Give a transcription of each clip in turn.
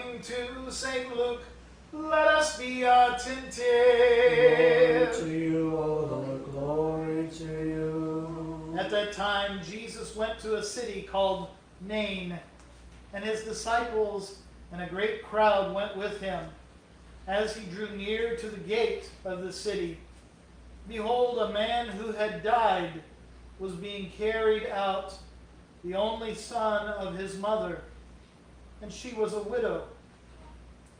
According to St. Luke, let us be attentive. Glory to you, O Lord, glory to you. At that time, Jesus went to a city called Nain, and his disciples and a great crowd went with him. As he drew near to the gate of the city, behold, a man who had died was being carried out, the only son of his mother, and she was a widow.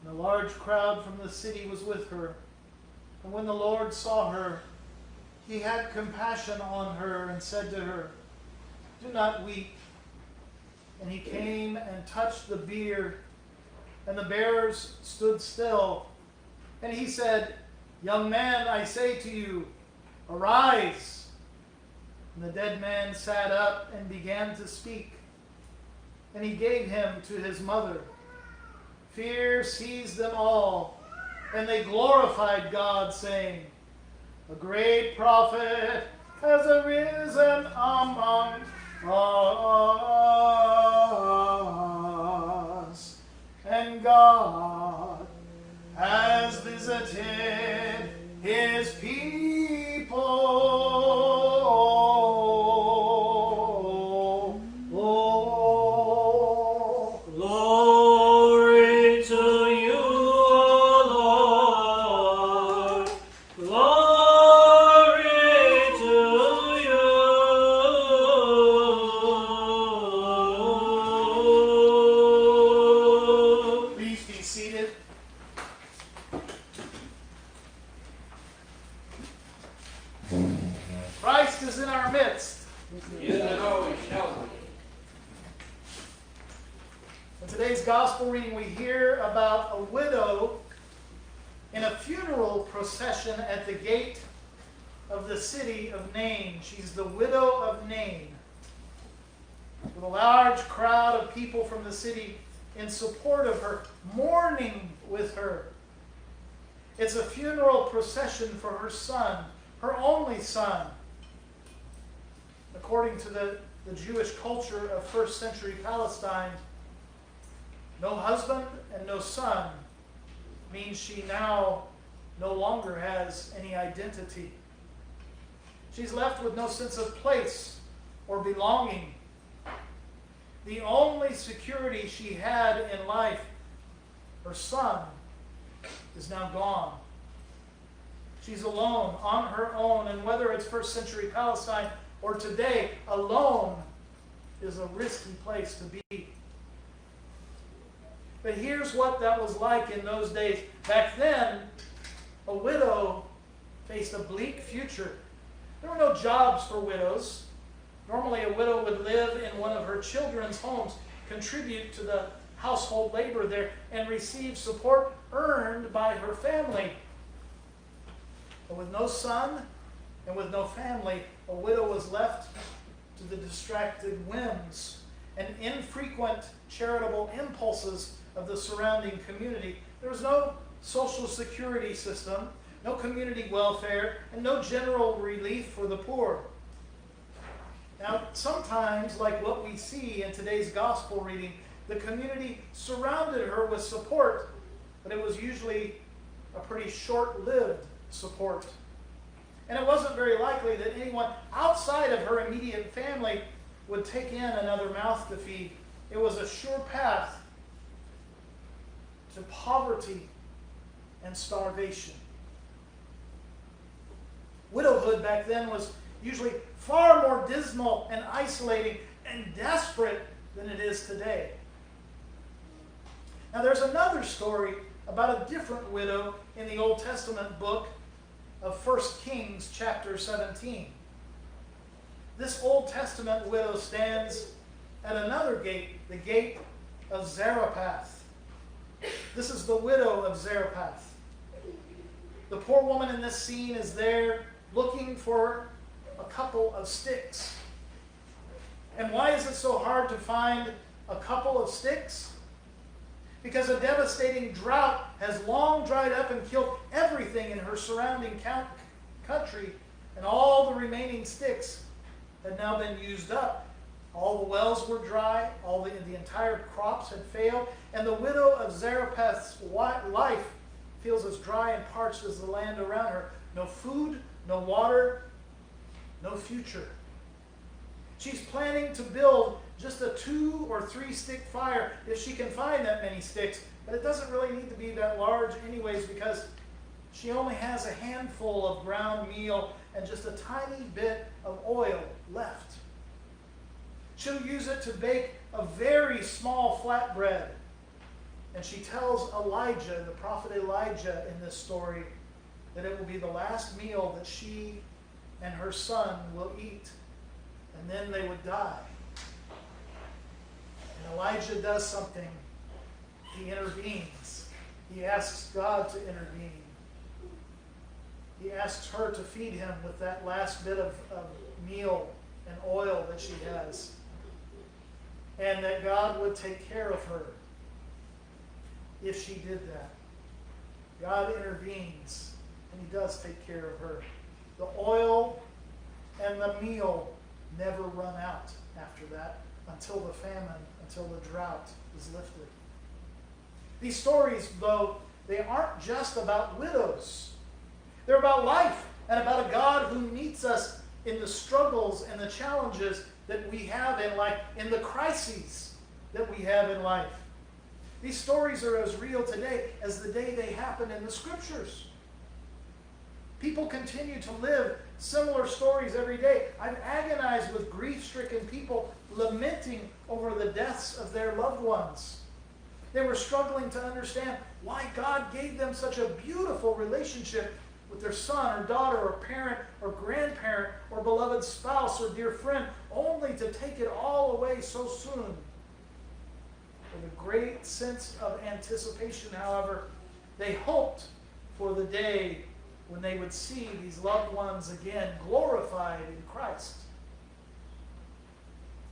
And a large crowd from the city was with her. And when the Lord saw her, he had compassion on her and said to her, "Do not weep." And he came and touched the bier, and the bearers stood still. And he said, "Young man, I say to you, arise." And the dead man sat up and began to speak. And he gave him to his mother. Fear seized them all, and they glorified God, saying, "A great prophet has arisen among us, and God has visited his people." Glory to you, O Lord. Glory to you. Please be seated. Christ is in our midst. In today's gospel reading, we hear about a widow in a funeral procession at the gate of the city of Nain. She's the widow of Nain, with a large crowd of people from the city in support of her, mourning with her. It's a funeral procession for her son, her only son. According to the Jewish culture of first century Palestine, no husband and no son means she now no longer has any identity. She's left with no sense of place or belonging. The only security she had in life, her son, is now gone. She's alone, on her own, and whether it's first century Palestine or today, alone is a risky place to be. But here's what that was like in those days. Back then, a widow faced a bleak future. There were no jobs for widows. Normally, a widow would live in one of her children's homes, contribute to the household labor there, and receive support earned by her family. But with no son and with no family, a widow was left to the distracted whims and infrequent charitable impulses of the surrounding community. There was no social security system, no community welfare, and no general relief for the poor. Now, sometimes, like what we see in today's gospel reading, the community surrounded her with support, but it was usually a pretty short-lived support. And it wasn't very likely that anyone outside of her immediate family would take in another mouth to feed. It was a sure path to poverty and starvation. Widowhood back then was usually far more dismal and isolating and desperate than it is today. Now there's another story about a different widow in the Old Testament book of 1 Kings chapter 17. This Old Testament widow stands at another gate, the gate of Zarephath. This is the widow of Zarephath. The poor woman in this scene is there looking for a couple of sticks. And why is it so hard to find a couple of sticks? Because a devastating drought has long dried up and killed everything in her surrounding country, and all the remaining sticks had now been used up. All the wells were dry, the entire crops had failed, and the widow of of Zarephath's life feels as dry and parched as the land around her. No food, no water, no future. She's planning to build just a 2 or 3 stick fire if she can find that many sticks. But it doesn't really need to be that large anyways, because she only has a handful of ground meal and just a tiny bit of oil left. She'll use it to bake a very small flatbread. And she tells Elijah, the prophet Elijah in this story, that it will be the last meal that she and her son will eat. And then they would die. And Elijah does something. He intervenes. He asks God to intervene. He asks her to feed him with that last bit of meal and oil that she has. And that God would take care of her if she did that. God intervenes, and he does take care of her. The oil and the meal never run out after that, until the famine, until the drought is lifted. These stories, though, they aren't just about widows. They're about life and about a God who meets us in the struggles and the challenges that we have in life, in the crises that we have in life. These stories are as real today as the day they happened in the Scriptures. People continue to live similar stories every day. I've agonized with grief-stricken people lamenting over the deaths of their loved ones. They were struggling to understand why God gave them such a beautiful relationship with their son or daughter or parent or grandparent or beloved spouse or dear friend, only to take it all away so soon. With a great sense of anticipation, however, they hoped for the day when they would see these loved ones again glorified in Christ.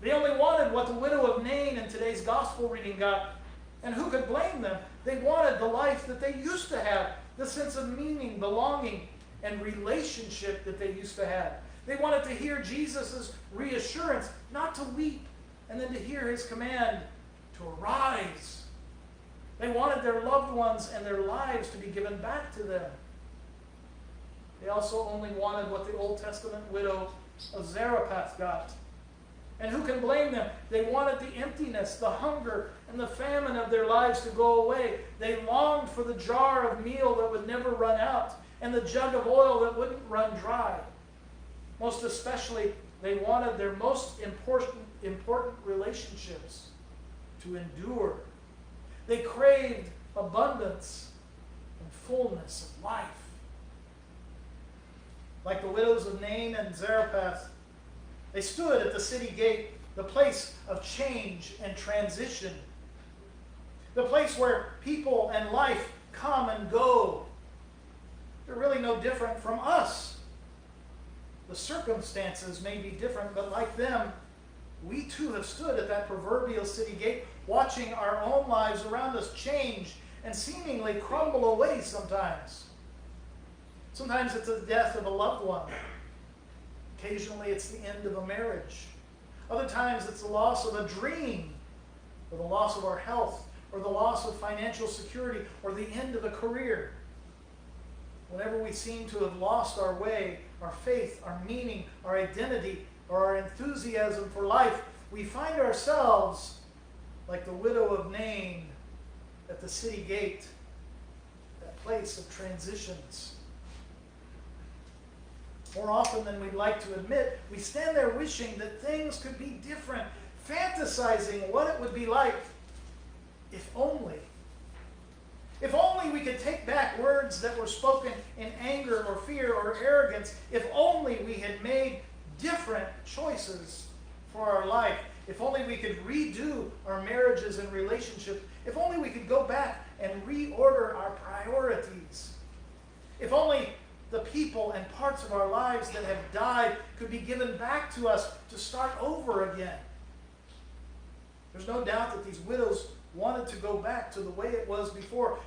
They only wanted what the widow of Nain in today's gospel reading got. And who could blame them? They wanted the life that they used to have, the sense of meaning, belonging, and relationship that they used to have. They wanted to hear Jesus' reassurance, not to weep, and then to hear his command to arise. They wanted their loved ones and their lives to be given back to them. They also only wanted what the Old Testament widow of Zarephath got. And who can blame them? They wanted the emptiness, the hunger, and the famine of their lives to go away. They longed for the jar of meal that would never run out, and the jug of oil that wouldn't run dry. Most especially, they wanted their most important relationships to endure. They craved abundance and fullness of life. Like the widows of Nain and Zarephath, they stood at the city gate, the place of change and transition, the place where people and life come and go. They're really no different from us. The circumstances may be different, but like them, we too have stood at that proverbial city gate, watching our own lives around us change and seemingly crumble away sometimes. Sometimes it's the death of a loved one. Occasionally it's the end of a marriage. Other times it's the loss of a dream, or the loss of our health, or the loss of financial security, or the end of a career. Whenever we seem to have lost our way, our faith, our meaning, our identity, or our enthusiasm for life, we find ourselves like the widow of Nain at the city gate, that place of transitions. More often than we'd like to admit, we stand there wishing that things could be different, fantasizing what it would be like if only. If only we could take back words that were spoken in anger or fear or arrogance. If only we had made different choices for our life. If only we could redo our marriages and relationships. If only we could go back and reorder our priorities. If only the people and parts of our lives that have died could be given back to us to start over again. There's no doubt that these widows wanted to go back to the way it was before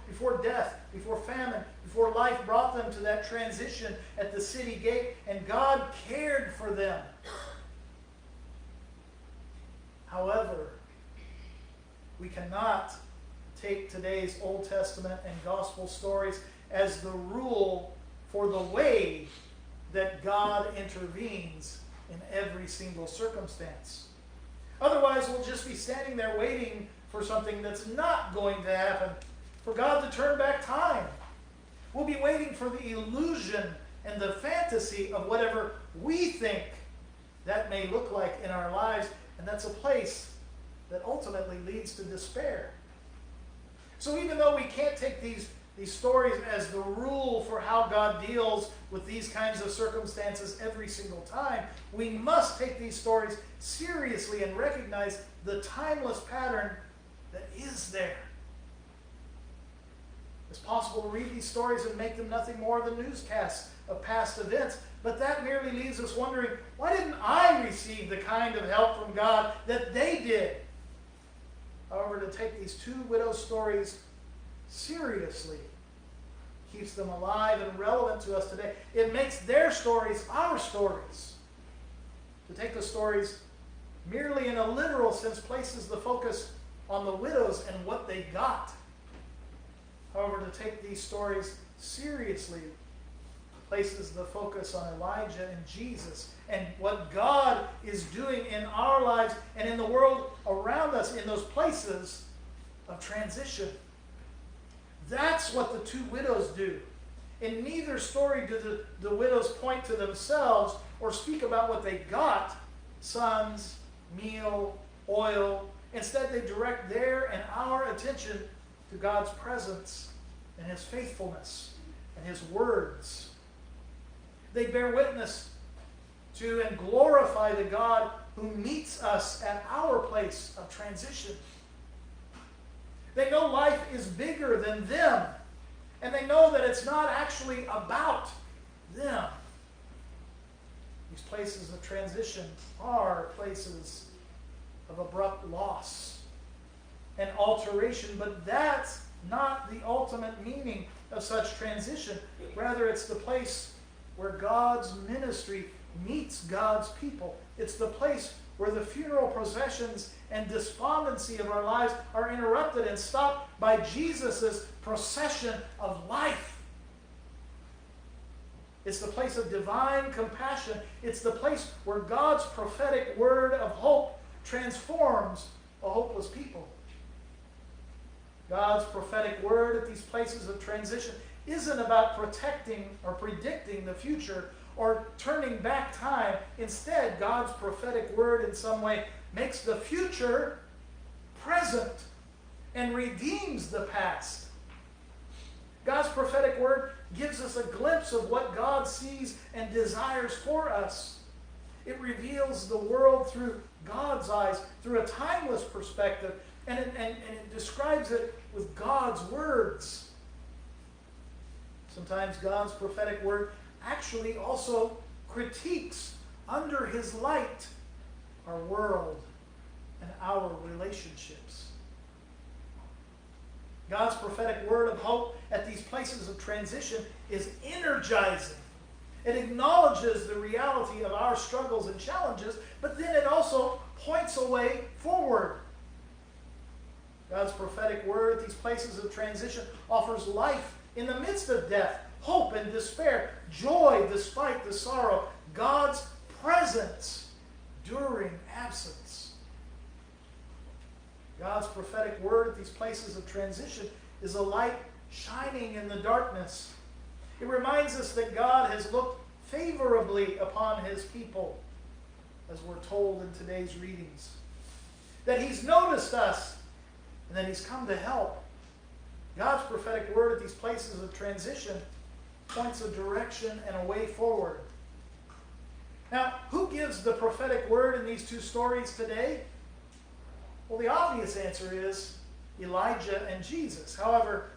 death, before famine, before life brought them to that transition at the city gate, and God cared for them. However, we cannot take today's Old Testament and gospel stories as the rule for the way that God intervenes in every single circumstance. Otherwise, we'll just be standing there waiting for something that's not going to happen, for God to turn back time. We'll be waiting for the illusion and the fantasy of whatever we think that may look like in our lives, and that's a place that ultimately leads to despair. So even though we can't take these stories as the rule for how God deals with these kinds of circumstances every single time, we must take these stories seriously and recognize the timeless pattern that is there. It's possible to read these stories and make them nothing more than newscasts of past events, but that merely leaves us wondering, why didn't I receive the kind of help from God that they did? However, to take these two widows' stories seriously keeps them alive and relevant to us today. It makes their stories our stories. To take the stories merely in a literal sense places the focus on the widows and what they got. However, to take these stories seriously places the focus on Elijah and Jesus and what God is doing in our lives and in the world around us in those places of transition. That's what the two widows do. In neither story do the widows point to themselves or speak about what they got, sons, meal, oil. Instead, they direct their and our attention to God's presence and His faithfulness and His words. They bear witness to and glorify the God who meets us at our place of transition. They know life is bigger than them, and they know that it's not actually about them. These places of transition are places of abrupt loss and alteration, but that's not the ultimate meaning of such transition. Rather, it's the place where God's ministry meets God's people. It's the place where the funeral processions and despondency of our lives are interrupted and stopped by Jesus' procession of life. It's the place of divine compassion. It's the place where God's prophetic word of hope transforms a hopeless people. God's prophetic word at these places of transition isn't about protecting or predicting the future or turning back time. Instead, God's prophetic word in some way makes the future present and redeems the past. God's prophetic word gives us a glimpse of what God sees and desires for us. It reveals the world through God's eyes, through a timeless perspective, and it describes it with God's words. Sometimes God's prophetic word actually also critiques under His light our world and our relationships. God's prophetic word of hope at these places of transition is energizing. It acknowledges the reality of our struggles and challenges, but then it also points a way forward. God's prophetic word at these places of transition offers life in the midst of death, hope and despair, joy despite the sorrow, God's presence during absence. God's prophetic word at these places of transition is a light shining in the darkness. It reminds us that God has looked favorably upon His people, as we're told in today's readings. That He's noticed us and that He's come to help. God's prophetic word at these places of transition points a direction and a way forward. Now, who gives the prophetic word in these two stories today? Well, the obvious answer is Elijah and Jesus. However,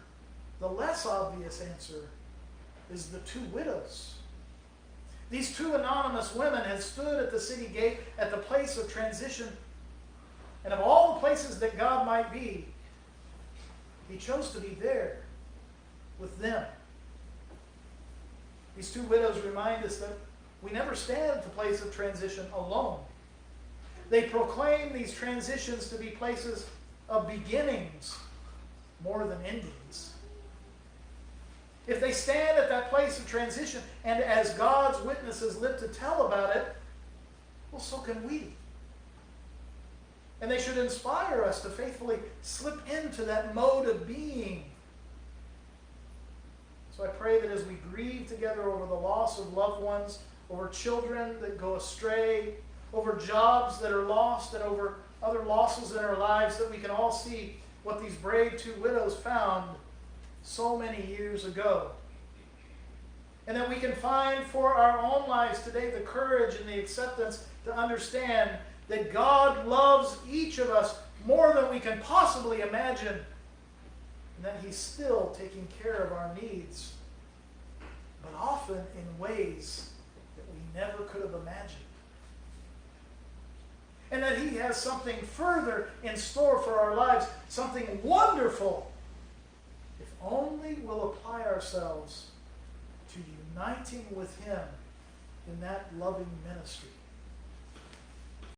the less obvious answer is the two widows. These two anonymous women had stood at the city gate at the place of transition, and of all the places that God might be, He chose to be there with them. These two widows remind us that we never stand at the place of transition alone. They proclaim these transitions to be places of beginnings more than endings. If they stand at that place of transition, and as God's witnesses live to tell about it, well, so can we. And they should inspire us to faithfully slip into that mode of being. So I pray that as we grieve together over the loss of loved ones, over children that go astray, over jobs that are lost, and over other losses in our lives, that we can all see what these brave two widows found so many years ago. And that we can find for our own lives today the courage and the acceptance to understand that God loves each of us more than we can possibly imagine, and that He's still taking care of our needs, but often in ways that we never could have imagined. And that He has something further in store for our lives, something wonderful, if only we'll apply ourselves to uniting with Him in that loving ministry.